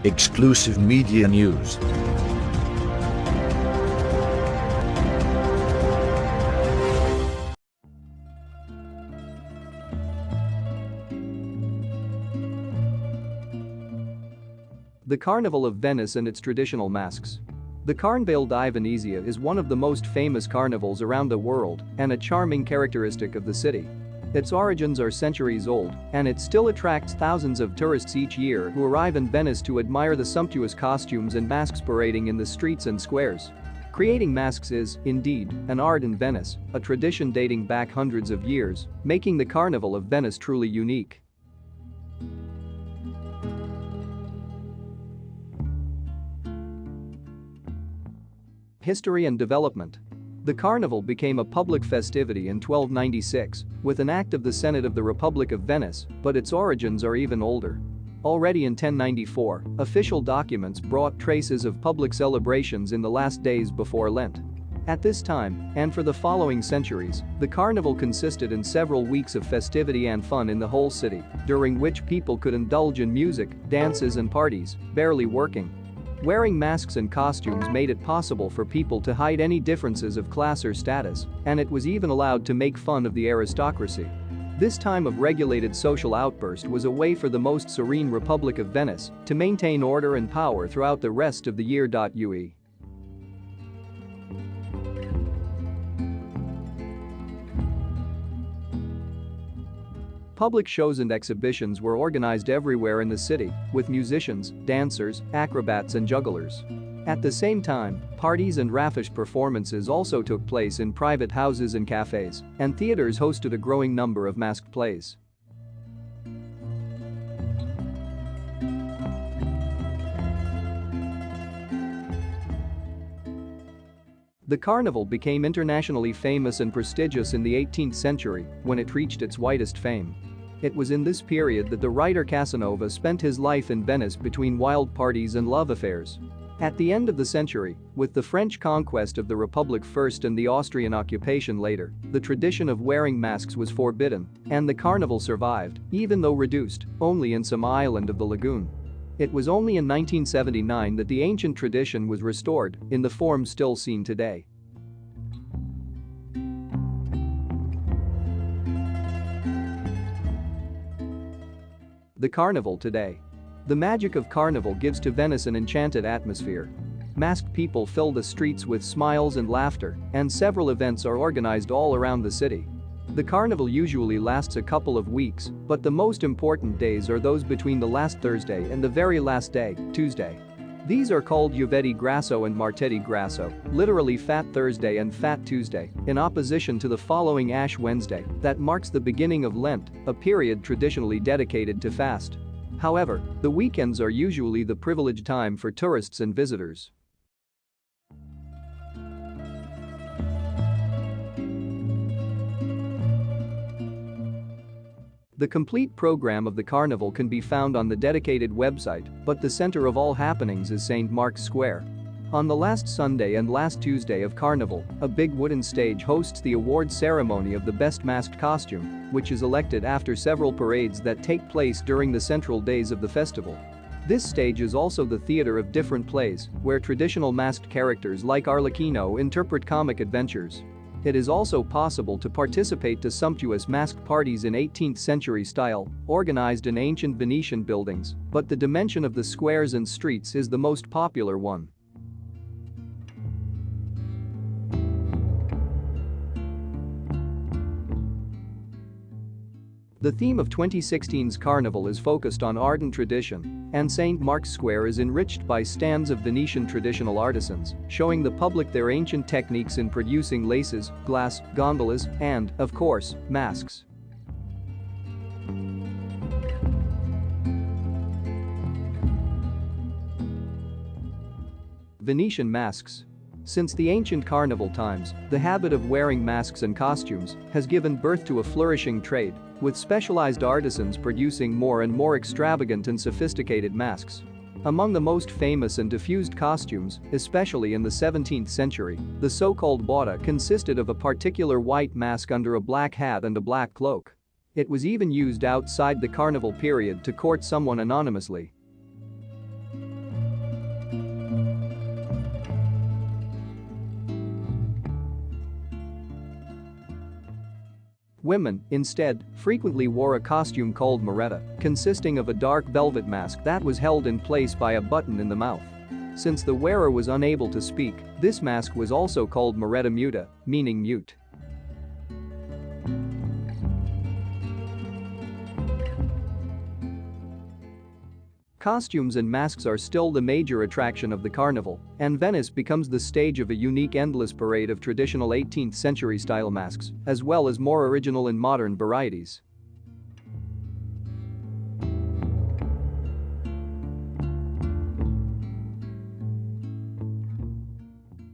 Exclusive media news. The Carnival of Venice and its traditional masks. The Carnival di Venezia is one of the most famous carnivals around the world and a charming characteristic of the city. Its origins are centuries old, and it still attracts thousands of tourists each year who arrive in Venice to admire the sumptuous costumes and masks parading in the streets and squares. Creating masks is, indeed, an art in Venice, a tradition dating back hundreds of years, making the Carnival of Venice truly unique. History and development. The carnival became a public festivity in 1296 with an act of the Senate of the Republic of Venice, but its origins are even older. Already in 1094, official documents brought traces of public celebrations in the last days before Lent. At this time, and for the following centuries, the carnival consisted in several weeks of festivity and fun in the whole city, during which people could indulge in music, dances and parties, barely working. Wearing masks and costumes made it possible for people to hide any differences of class or status, and it was even allowed to make fun of the aristocracy. This time of regulated social outburst was a way for the most serene Republic of Venice to maintain order and power throughout the rest of the year. UE. Public shows and exhibitions were organized everywhere in the city, with musicians, dancers, acrobats and jugglers. At the same time, parties and raffish performances also took place in private houses and cafes, and theaters hosted a growing number of masked plays. The carnival became internationally famous and prestigious in the 18th century when it reached its widest fame. It was in this period that the writer Casanova spent his life in Venice between wild parties and love affairs. At the end of the century, with the French conquest of the Republic first and the Austrian occupation later, the tradition of wearing masks was forbidden, and the carnival survived, even though reduced, only in some island of the lagoon. It was only in 1979 that the ancient tradition was restored, in the form still seen today. The carnival today. The magic of carnival gives to Venice an enchanted atmosphere. Masked people fill the streets with smiles and laughter, and several events are organized all around the city. The carnival usually lasts a couple of weeks, but the most important days are those between the last Thursday and the very last day, Tuesday. These are called Giovedì Grasso and Martedì Grasso, literally Fat Thursday and Fat Tuesday, in opposition to the following Ash Wednesday that marks the beginning of Lent, a period traditionally dedicated to fast. However, the weekends are usually the privileged time for tourists and visitors. The complete program of the carnival can be found on the dedicated website, but the center of all happenings is St. Mark's Square. On the last Sunday and last Tuesday of Carnival, a big wooden stage hosts the award ceremony of the best masked costume, which is elected after several parades that take place during the central days of the festival. This stage is also the theater of different plays, where traditional masked characters like Arlecchino interpret comic adventures. It is also possible to participate to sumptuous masked parties in 18th century style, organized in ancient Venetian buildings, but the dimension of the squares and streets is the most popular one. The theme of 2016's Carnival is focused on art and tradition, and St. Mark's Square is enriched by stands of Venetian traditional artisans, showing the public their ancient techniques in producing laces, glass, gondolas, and, of course, masks. Venetian masks. Since the ancient carnival times, the habit of wearing masks and costumes has given birth to a flourishing trade, with specialized artisans producing more and more extravagant and sophisticated masks. Among the most famous and diffused costumes, especially in the 17th century, the so-called botta consisted of a particular white mask under a black hat and a black cloak. It was even used outside the carnival period to court someone anonymously. Women, instead, frequently wore a costume called moretta, consisting of a dark velvet mask that was held in place by a button in the mouth. Since the wearer was unable to speak, this mask was also called moretta muta, meaning mute. Costumes and masks are still the major attraction of the carnival, and Venice becomes the stage of a unique endless parade of traditional 18th century style masks, as well as more original and modern varieties.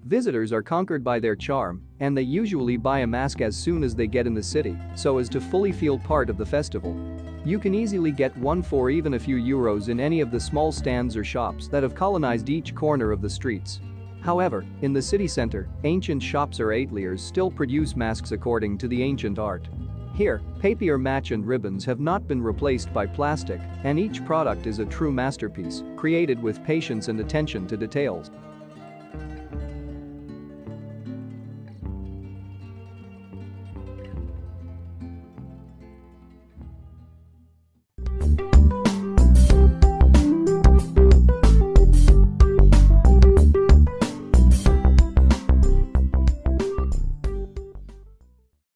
Visitors are conquered by their charm, and they usually buy a mask as soon as they get in the city, so as to fully feel part of the festival. You can easily get one for even a few euros in any of the small stands or shops that have colonized each corner of the streets. However, in the city center, ancient shops or ateliers still produce masks according to the ancient art. Here, papier mâché and ribbons have not been replaced by plastic, and each product is a true masterpiece, created with patience and attention to details.